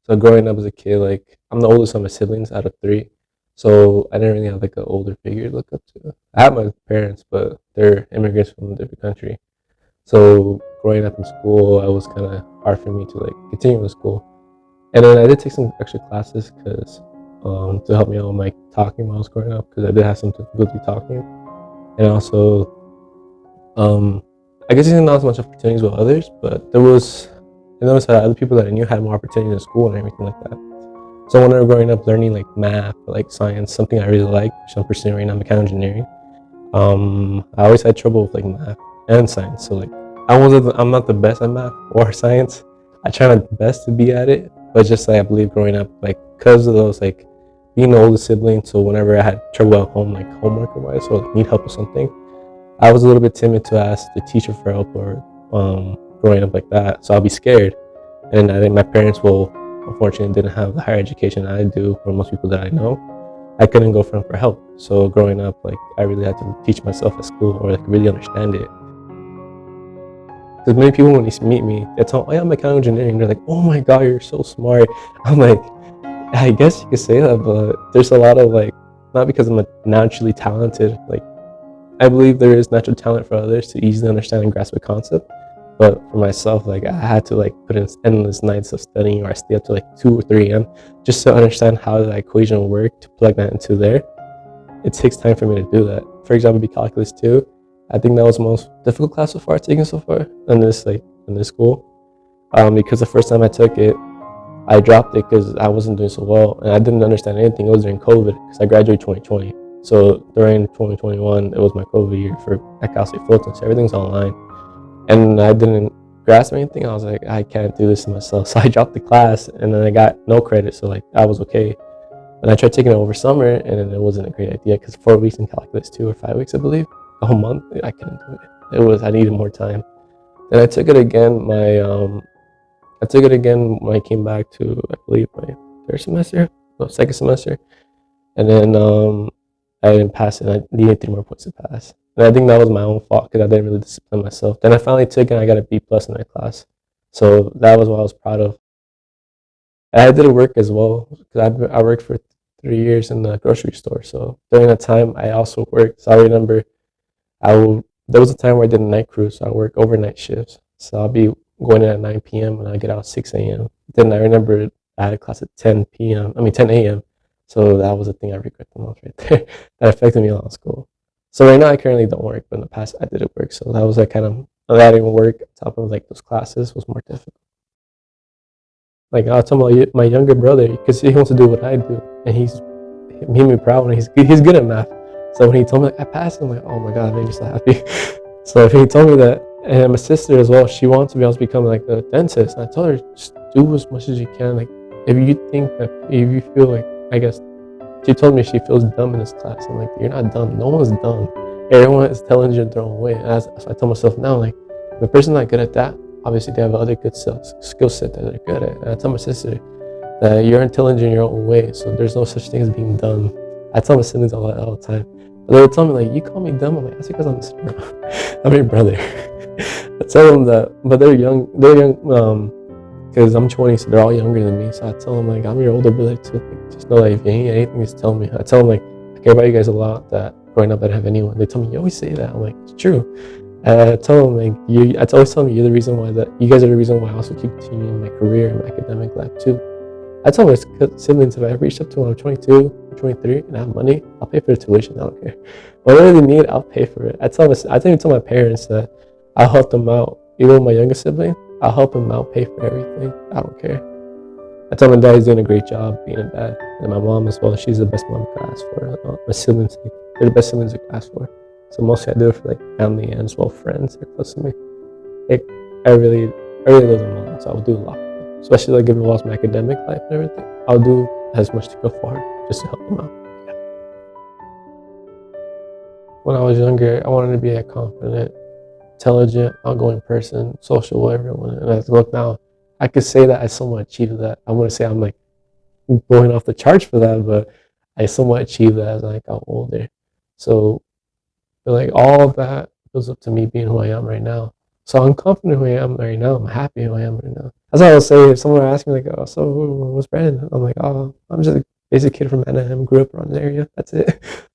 So growing up as a kid, like I'm the oldest of my siblings out of three, so I didn't really have like an older figure to look up to. I have my parents, but they're immigrants from a different country. So growing up in school, it was kind of hard for me to like continue in school. And then I did take some extra classes because to help me out with my talking when I was growing up because I did have some difficulty talking. And also, um, I guess I didn't have as much opportunities with others, but I noticed that other people that I knew had more opportunities in school and everything like that. So when I was growing up learning like math, or, like science, something I really like, which I'm pursuing right now, mechanical engineering. I always had trouble with like math and science. So like I'm not the best at math or science. I try my best to be at it, but just like I believe growing up, like because of those like being the oldest sibling, so whenever I had trouble at home, like homework or wise, or like, need help with something, I was a little bit timid to ask the teacher for help or growing up like that. So I'll be scared, and I think my parents will unfortunately didn't have the higher education I do, or most people that I know. I couldn't go for them for help. So growing up, like I really had to teach myself at school or like really understand it. Because many people when they meet me, they tell me, "Oh, yeah, I'm mechanical engineering." They're like, "Oh my god, you're so smart." I'm like, I guess you could say that, but there's a lot of like, not because I'm naturally talented. Like I believe there is natural talent for others to easily understand and grasp a concept. But for myself, like I had to like put in endless nights of studying, or I stay up to like 2 or 3 a.m. just to understand how the equation will work to plug that into there. It takes time for me to do that. For example, be calculus two. I think that was the most difficult class so far taken so far in this school. Because the first time I took it, I dropped it because I wasn't doing so well and I didn't understand anything. It was during COVID because I graduated 2020. So during 2021, it was my COVID year for at Cal State Fulton. So everything's online, and I didn't grasp anything. I was like, I can't do this to myself. So I dropped the class, and then I got no credit. So like I was okay. And I tried taking it over summer, and then it wasn't a great idea because 4 weeks in calculus 2 or 5 weeks, I believe, a whole month, I couldn't do it. I needed more time. Then I took it again. I took it again when I came back to, I believe, my third semester, no, second semester, and then I didn't pass it. I needed 3 more points to pass, and I think that was my own fault because I didn't really discipline myself. Then I finally took it, and I got a B plus in that class, so that was what I was proud of. And I did work as well because I worked for 3 years in the grocery store. So during that time, I also worked. So I remember there was a time where I did a night cruise. So I work overnight shifts. So I'll be going in at 9 p.m. and I get out at 6 a.m. Then I remember I had a class at 10 p.m. I mean 10 a.m. So that was the thing I regret the most right there. That affected me a lot in school. So right now I currently don't work, but in the past I did work. So that was like kind of adding work on top of like those classes was more difficult. Like I'll tell my younger brother because he wants to do what I do, and he's made me proud when he's good at math. So when he told me like, I passed, I'm like, oh my god, it made me so happy. So if he told me that, and my sister as well, she wants to be able to become like a dentist. And I told her just do as much as you can. Like if you think that if you feel like, I guess she told me she feels dumb in this class. I'm like, you're not dumb. No one's dumb. Everyone is talented in their own way. And so I tell myself now, like, if a person's not good at that, obviously they have other good skill set that they're good at. And I tell my sister that you're intelligent in your own way, so there's no such thing as being dumb. I tell my siblings all the time. But they would tell me like, you call me dumb. I'm like, that's because I'm I'm your brother. I tell them that, but they're young. Because I'm 20, so they're all younger than me. So I tell them like, I'm your older brother too. Like, just know that if you need anything, just tell me. I tell them like, I care about you guys a lot. That growing up, I didn't have anyone. They tell me you always say that. I'm like, it's true. I tell them like, I always tell them you're the reason why that you guys are the reason why I also keep continuing my career and my academic life too. I tell my siblings if I reached up to when I'm 22 or 23 and I have money, I'll pay for the tuition. I don't care. Whatever they need, I'll pay for it. I even tell my parents that I'll help them out. Even with my youngest sibling, I'll help him out, pay for everything. I don't care. I tell my dad he's doing a great job being a dad. And my mom as well, she's the best mom I could ask for. My siblings, they're the best siblings I could ask for. So mostly I do it for like family and as well friends that are close to me. Like, I really love them a lot, so I will do a lot. Especially like if it was my academic life and everything. I'll do as much to go far just to help them out. Yeah. When I was younger, I wanted to be a confident, intelligent, outgoing person, social with everyone. And as I look now, I could say that I somewhat achieved that. I want to say I'm like going off the charts for that, but I somewhat achieved that as I got older. So like all of that goes up to me being who I am right now. So I'm confident who I am right now. I'm happy who I am right now. That's what I will say if someone asks me like, "Oh, so what's Brandon?" I'm like, "Oh, I'm just a basic kid from Anaheim. Grew up around the area. That's it."